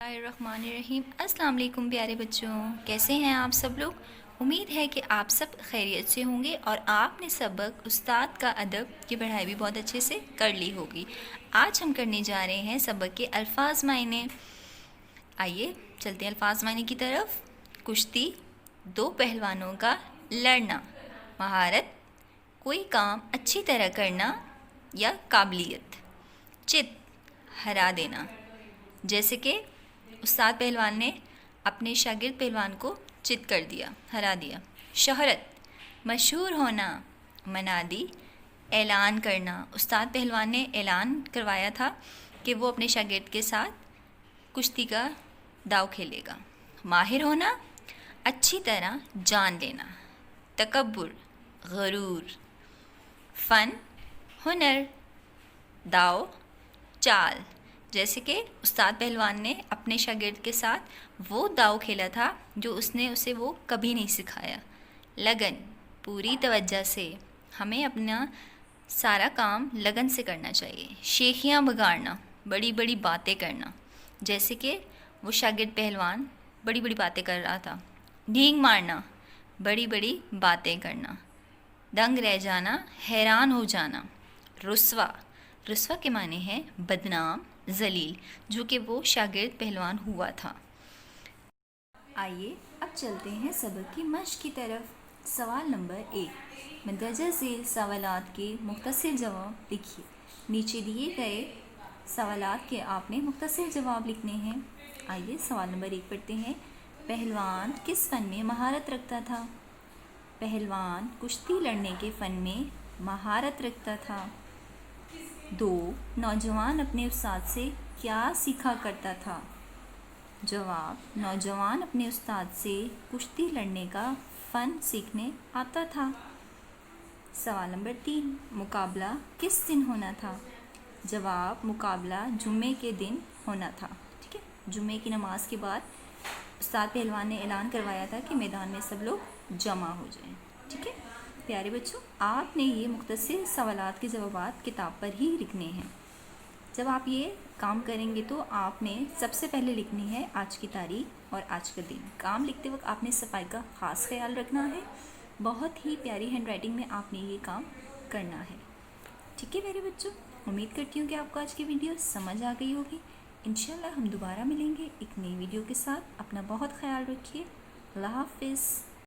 الرحمن الرحیم۔ السلام علیکم پیارے بچوں، کیسے ہیں آپ سب لوگ؟ امید ہے کہ آپ سب خیریت سے ہوں گے اور آپ نے سبق استاد کا ادب کی پڑھائی بھی بہت اچھے سے کر لی ہوگی۔ آج ہم کرنے جا رہے ہیں سبق کے الفاظ معنی۔ آئیے چلتے ہیں الفاظ معنی کی طرف۔ کشتی، دو پہلوانوں کا لڑنا۔ مہارت، کوئی کام اچھی طرح کرنا یا قابلیت۔ چت، ہرا دینا، جیسے کہ استاد پہلوان نے اپنے شاگرد پہلوان کو چت کر دیا، ہرا دیا۔ شہرت، مشہور ہونا۔ منادی، اعلان کرنا، استاد پہلوان نے اعلان کروایا تھا کہ وہ اپنے شاگرد کے ساتھ کشتی کا داؤ کھیلے گا۔ ماہر ہونا، اچھی طرح جان لینا۔ تکبر، غرور۔ فن، ہنر۔ داؤ، چال، جیسے کہ استاد پہلوان نے اپنے شاگرد کے ساتھ وہ داؤ کھیلا تھا جو اس نے اسے وہ کبھی نہیں سکھایا۔ لگن، پوری توجہ سے، ہمیں اپنا سارا کام لگن سے کرنا چاہیے۔ شیخیاں بگاڑنا، بڑی بڑی باتیں کرنا، جیسے کہ وہ شاگرد پہلوان بڑی بڑی باتیں کر رہا تھا۔ ڈینگ مارنا، بڑی بڑی باتیں کرنا۔ دنگ رہ جانا، حیران ہو جانا۔ رسوا، رسوا کے معنی ہے بدنام، ذلیل، جو کہ وہ شاگرد پہلوان ہوا تھا۔ آئیے اب چلتے ہیں سبق کی مشق کی طرف۔ سوال نمبر 1، مندرجہ ذیل سوالات کے مختصر جواب لکھیے۔ نیچے دیے گئے سوالات کے آپ نے مختصر جواب لکھنے ہیں۔ آئیے سوال نمبر 1 پڑھتے ہیں۔ پہلوان کس فن میں مہارت رکھتا تھا؟ پہلوان کشتی لڑنے کے فن میں مہارت رکھتا تھا۔ 2، نوجوان اپنے استاد سے کیا سیکھا کرتا تھا؟ جواب، نوجوان اپنے استاد سے کشتی لڑنے کا فن سیکھنے آتا تھا۔ سوال نمبر 3، مقابلہ کس دن ہونا تھا؟ جواب، مقابلہ جمعے کے دن ہونا تھا۔ ٹھیک ہے، جمعے کی نماز کے بعد استاد پہلوان نے اعلان کروایا تھا کہ میدان میں سب لوگ جمع ہو جائیں۔ ٹھیک ہے پیارے بچوں، آپ نے یہ مختصر سوالات کے جوابات کتاب پر ہی لکھنے ہیں۔ جب آپ یہ کام کریں گے تو آپ نے سب سے پہلے لکھنی ہے آج کی تاریخ اور آج کا دن۔ کام لکھتے وقت آپ نے صفائی کا خاص خیال رکھنا ہے۔ بہت ہی پیاری ہینڈ رائٹنگ میں آپ نے یہ کام کرنا ہے۔ ٹھیک ہے میرے بچوں، امید کرتی ہوں کہ آپ کو آج کی ویڈیو سمجھ آ گئی ہوگی۔ انشاءاللہ ہم دوبارہ ملیں گے ایک نئی ویڈیو کے ساتھ۔ اپنا بہت خیال رکھیے۔ اللہ حافظ۔